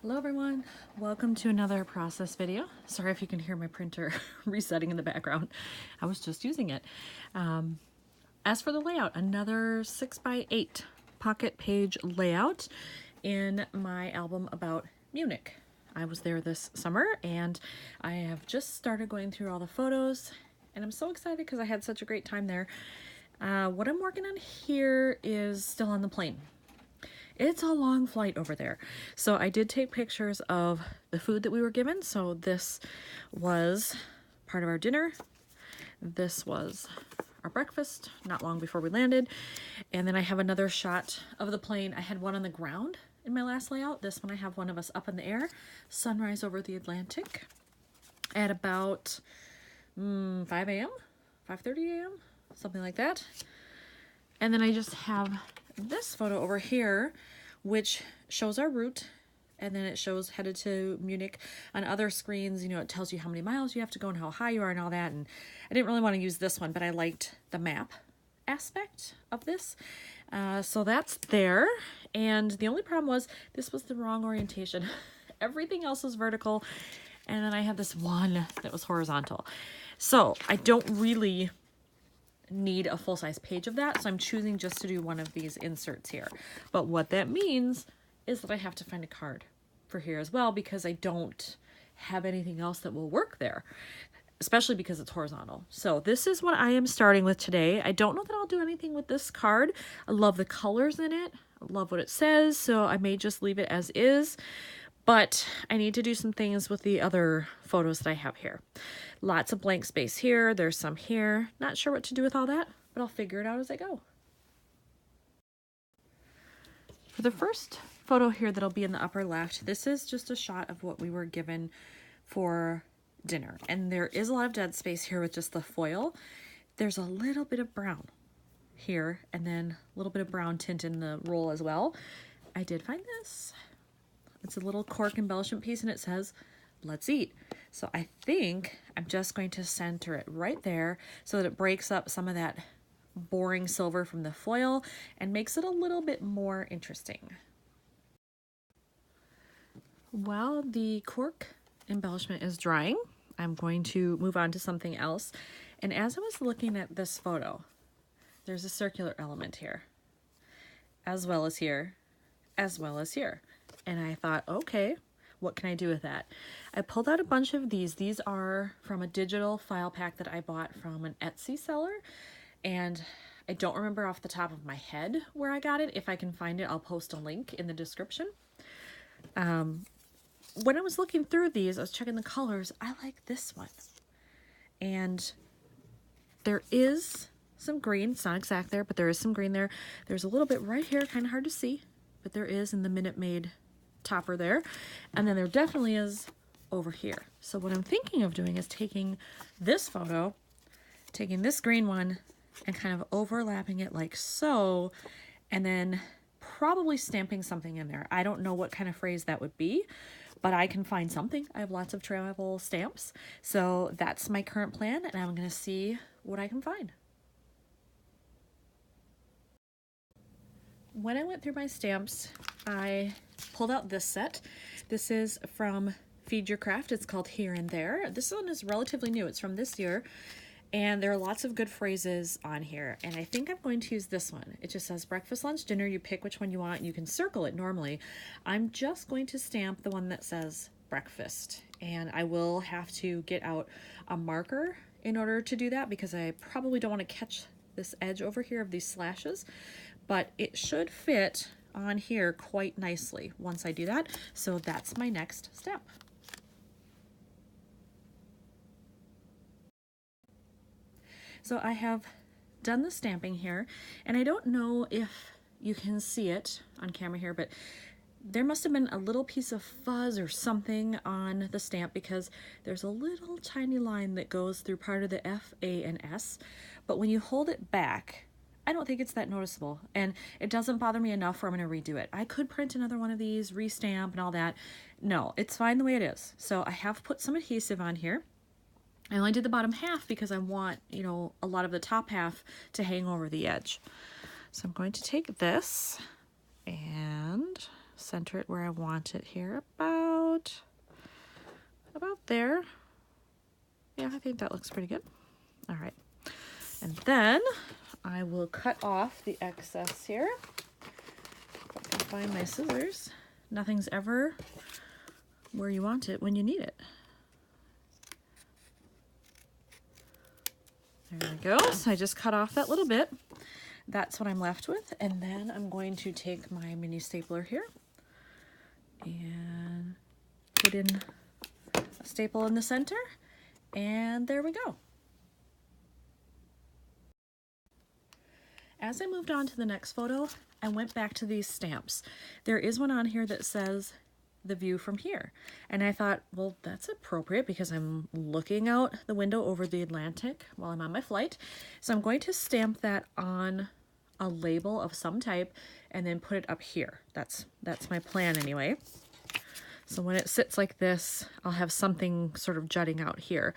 Hello everyone, welcome to another process video. Sorry if you can hear my printer resetting in the background. I was just using it. As for the layout, another 6x8 pocket page layout in my album about Munich. I was there this summer and I have just started going through all the photos and I'm so excited because I had such a great time there. What I'm working on here is still on the plane. It's a long flight over there. So I did take pictures of the food that we were given. So this was part of our dinner. This was our breakfast not long before we landed. And then I have another shot of the plane. I had one on the ground in my last layout. This one I have one of us up in the air. Sunrise over the Atlantic at about 5 a.m., 5:30 a.m., something like that. And then I just have this photo over here, which shows our route, and then it shows headed to Munich. On other screens, you know, it tells you how many miles you have to go and how high you are and all that. And I didn't really want to use this one, but I liked the map aspect of this. So that's there. And the only problem was this was the wrong orientation. Everything else was vertical. And then I had this one that was horizontal. So I don't really need a full-size page of that, so I'm choosing just to do one of these inserts here. But what that means is that I have to find a card for here as well, because I don't have anything else that will work there, especially because it's horizontal. So this is what I am starting with today. I don't know that I'll do anything with this card. I love the colors in it. I love what it says, so I may just leave it as is. But I need to do some things with the other photos that I have here. Lots of blank space here. There's some here. Not sure what to do with all that, but I'll figure it out as I go. For the first photo here that'll be in the upper left, this is just a shot of what we were given for dinner. And there is a lot of dead space here with just the foil. There's a little bit of brown here, and then a little bit of brown tint in the roll as well. I did find this. It's a little cork embellishment piece and it says, "Let's eat." So I think I'm just going to center it right there so that it breaks up some of that boring silver from the foil and makes it a little bit more interesting. While the cork embellishment is drying, I'm going to move on to something else. And as I was looking at this photo, there's a circular element here, as well as here, as well as here. And I thought, okay, what can I do with that? I pulled out a bunch of these. These are from a digital file pack that I bought from an Etsy seller. And I don't remember off the top of my head where I got it. If I can find it, I'll post a link in the description. When I was looking through these, I was checking the colors. I like this one. And there is some green. It's not exact there, but there is some green there. There's a little bit right here, kind of hard to see, but there is in the Minute Maid topper there, and then there definitely is over here. So what I'm thinking of doing is taking this photo, taking this green one, and kind of overlapping it like so, and then probably stamping something in there. I don't know what kind of phrase that would be, but I can find something. I have lots of travel stamps, so that's my current plan, and I'm going to see what I can find. When I went through my stamps, I pulled out this set. This is from Feed Your Craft. It's called Here and There. This one is relatively new. It's from this year, and there are lots of good phrases on here, and I think I'm going to use this one. It just says breakfast, lunch, dinner. You pick which one you want. You can circle it normally. I'm just going to stamp the one that says breakfast, and I will have to get out a marker in order to do that because I probably don't want to catch this edge over here of these slashes, but it should fit on here quite nicely once I do that. So that's my next step. So I have done the stamping here, and I don't know if you can see it on camera here, but there must have been a little piece of fuzz or something on the stamp because there's a little tiny line that goes through part of the F, A, and S, but when you hold it back, I don't think it's that noticeable, and it doesn't bother me enough where I'm going to redo it. I could print another one of these, restamp and all that. No, it's fine the way it is. So I have put some adhesive on here. I only did the bottom half because I want, you know, a lot of the top half to hang over the edge. So I'm going to take this and center it where I want it here, about there. Yeah, I think that looks pretty good. All right. And then I will cut off the excess here. If I can find my scissors. Nothing's ever where you want it when you need it. There we go. So I just cut off that little bit. That's what I'm left with. And then I'm going to take my mini stapler here and put in a staple in the center. And there we go. As I moved on to the next photo, I went back to these stamps. There is one on here that says the view from here. And I thought, well, that's appropriate because I'm looking out the window over the Atlantic while I'm on my flight. So I'm going to stamp that on a label of some type and then put it up here. That's my plan anyway. So when it sits like this, I'll have something sort of jutting out here.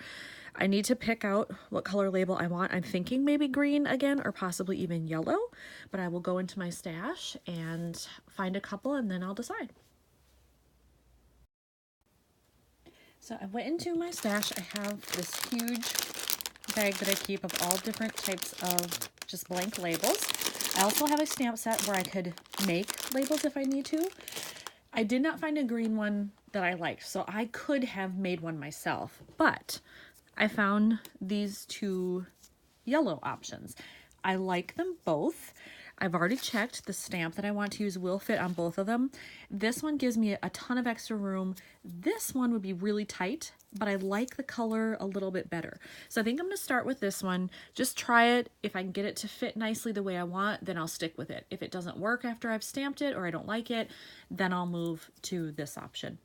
I need to pick out what color label I want. I'm thinking maybe green again, or possibly even yellow, but I will go into my stash and find a couple and then I'll decide. So I went into my stash. I have this huge bag that I keep of all different types of just blank labels. I also have a stamp set where I could make labels if I need to. I did not find a green one that I liked, so I could have made one myself, but I found these two yellow options. I like them both. I've already checked the stamp that I want to use will fit on both of them. This one gives me a ton of extra room. This one would be really tight, but I like the color a little bit better. So I think I'm going to start with this one. Just try it. If I can get it to fit nicely the way I want, then I'll stick with it. If it doesn't work after I've stamped it or I don't like it, then I'll move to this option.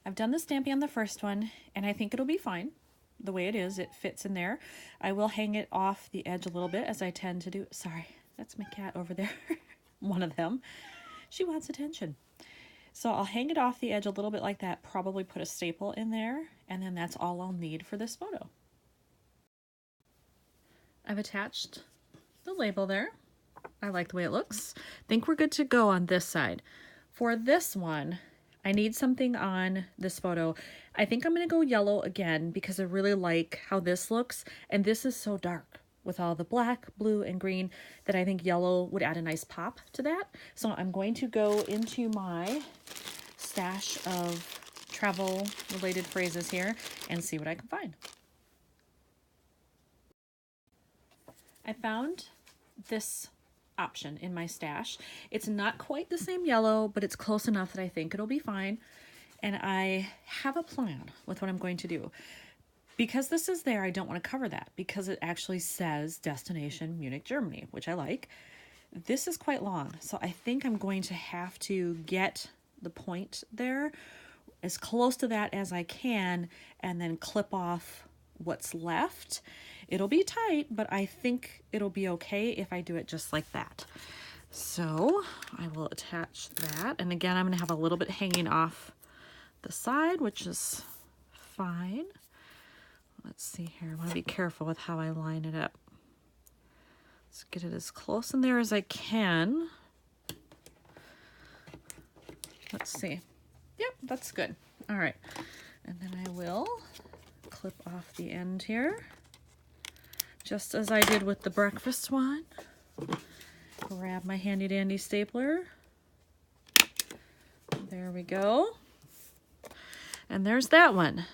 I've done the stamping on the first one, and I think it'll be fine. The way it is, it fits in there. I will hang it off the edge a little bit, as I tend to do. Sorry, that's my cat over there. One of them. She wants attention. So I'll hang it off the edge a little bit like that, probably put a staple in there, and then that's all I'll need for this photo. I've attached the label there. I like the way it looks. I think we're good to go on this side. For this one, I need something on this photo. I think I'm going to go yellow again because I really like how this looks. And this is so dark with all the black, blue, and green that I think yellow would add a nice pop to that. So I'm going to go into my stash of travel-related phrases here and see what I can find. I found this option in my stash. It's not quite the same yellow, but it's close enough that I think it'll be fine. And I have a plan with what I'm going to do. Because this is there, I don't want to cover that because it actually says destination Munich, Germany, which I like. This is quite long, so I think I'm going to have to get the point there as close to that as I can and then clip off what's left. It'll be tight, but I think it'll be okay if I do it just like that. So I will attach that. And again, I'm going to have a little bit hanging off the side, which is fine. Let's see here. I want to be careful with how I line it up. Let's get it as close in there as I can. Let's see. Yep, that's good. All right. And then I will clip off the end here, just as I did with the breakfast one. Grab my handy dandy stapler. There we go. And there's that one.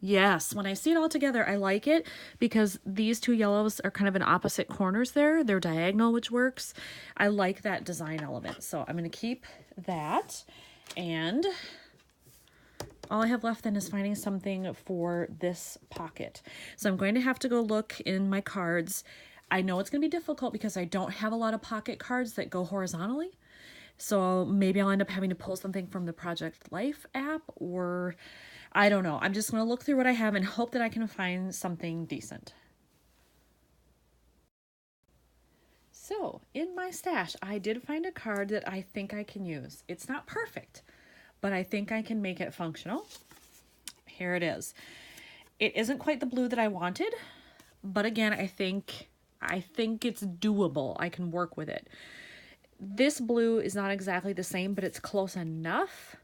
Yes, when I see it all together, I like it because these two yellows are kind of in opposite corners there. They're diagonal, which works. I like that design element. So I'm going to keep that. And all I have left then is finding something for this pocket. So I'm going to have to go look in my cards. I know it's going to be difficult because I don't have a lot of pocket cards that go horizontally. So maybe I'll end up having to pull something from the Project Life app, or I don't know. I'm just going to look through what I have and hope that I can find something decent. So in my stash, I did find a card that I think I can use. It's not perfect, but I think I can make it functional. Here it is. It isn't quite the blue that I wanted, but again, I think it's doable. I can work with it. This blue is not exactly the same, but it's close enough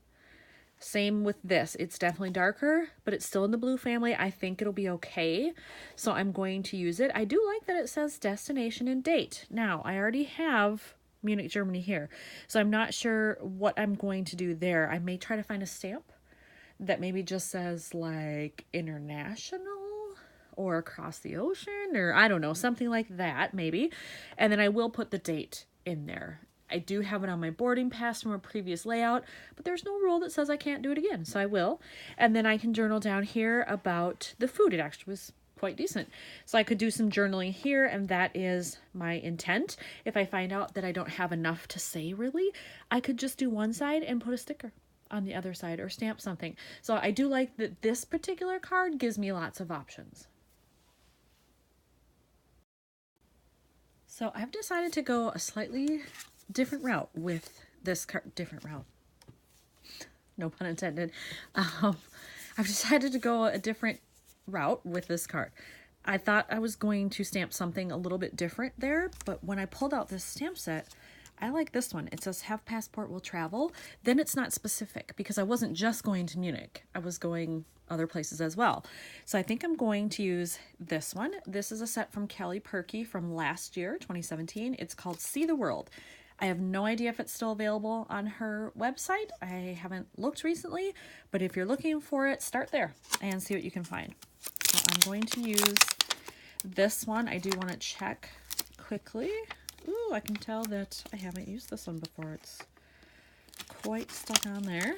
Same with this. It's definitely darker, but it's still in the blue family. I think it'll be okay. So I'm going to use it. I do like that it says destination and date. Now, I already have Munich, Germany here. So I'm not sure what I'm going to do there. I may try to find a stamp that maybe just says like international or across the ocean, or I don't know, something like that maybe. And then I will put the date in there. I do have it on my boarding pass from a previous layout, but there's no rule that says I can't do it again, so I will. And then I can journal down here about the food. It actually was quite decent. So I could do some journaling here, and that is my intent. If I find out that I don't have enough to say really, I could just do one side and put a sticker on the other side or stamp something. So I do like that this particular card gives me lots of options. So I've decided to go a slightly different route with this card. Different route. No pun intended. I've decided to go a different route with this card. I thought I was going to stamp something a little bit different there, but when I pulled out this stamp set, I like this one. It says have passport will travel. Then it's not specific because I wasn't just going to Munich. I was going other places as well. So I think I'm going to use this one. This is a set from Kelly Perky from last year, 2017. It's called See the World. I have no idea if it's still available on her website. I haven't looked recently, but if you're looking for it, start there and see what you can find. So I'm going to use this one. I do want to check quickly. Ooh, I can tell that I haven't used this one before. It's quite stuck on there.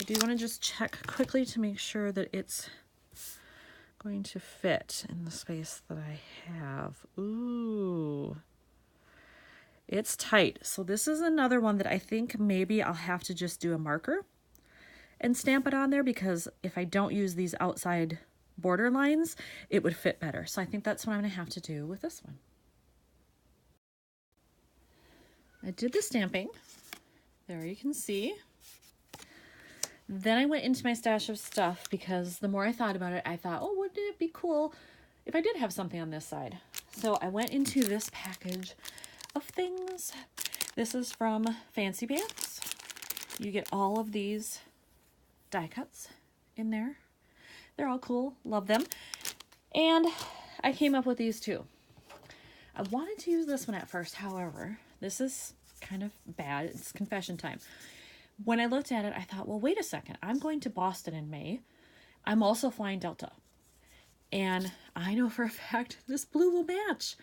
I do want to just check quickly to make sure that it's going to fit in the space that I have. Ooh. It's tight. So this is another one that I think maybe I'll have to just do a marker and stamp it on there, because if I don't use these outside border lines, it would fit better. So I think that's what I'm going to have to do with this one. I did the stamping. There you can see. Then I went into my stash of stuff because the more I thought about it, I thought, oh, wouldn't it be cool if I did have something on this side? So I went into this package of things. This is from Fancy Pants. You get all of these die cuts in there. They're all cool. Love them. And I came up with these two. I wanted to use this one at first. However, this is kind of bad. It's confession time. When I looked at it, I thought, well, wait a second. I'm going to Boston in May. I'm also flying Delta. And I know for a fact this blue will match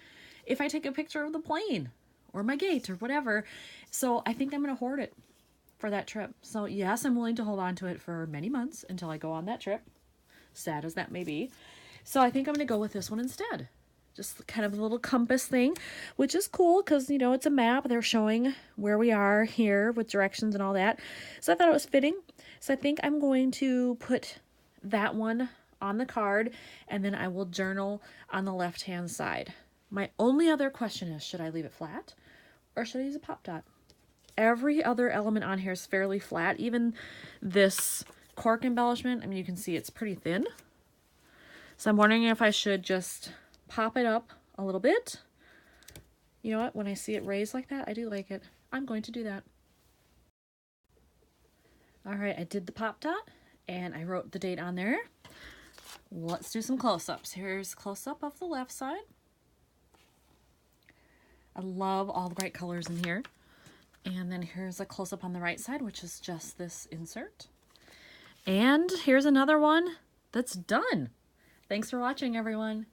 if I take a picture of the plane or my gate or whatever. So I think I'm going to hoard it for that trip. So yes, I'm willing to hold on to it for many months until I go on that trip. Sad as that may be. So I think I'm going to go with this one instead. Just kind of a little compass thing, which is cool because, you know, it's a map. They're showing where we are here with directions and all that. So I thought it was fitting. So I think I'm going to put that one on the card, and then I will journal on the left-hand side. My only other question is, should I leave it flat or should I use a pop dot? Every other element on here is fairly flat. Even this cork embellishment, I mean, you can see it's pretty thin. So I'm wondering if I should just pop it up a little bit. You know what? When I see it raised like that, I do like it. I'm going to do that. All right, I did the pop dot and I wrote the date on there. Let's do some close-ups. Here's close-up of the left side. I love all the bright colors in here. And then here's a close-up on the right side, which is just this insert. And here's another one that's done. Thanks for watching, everyone.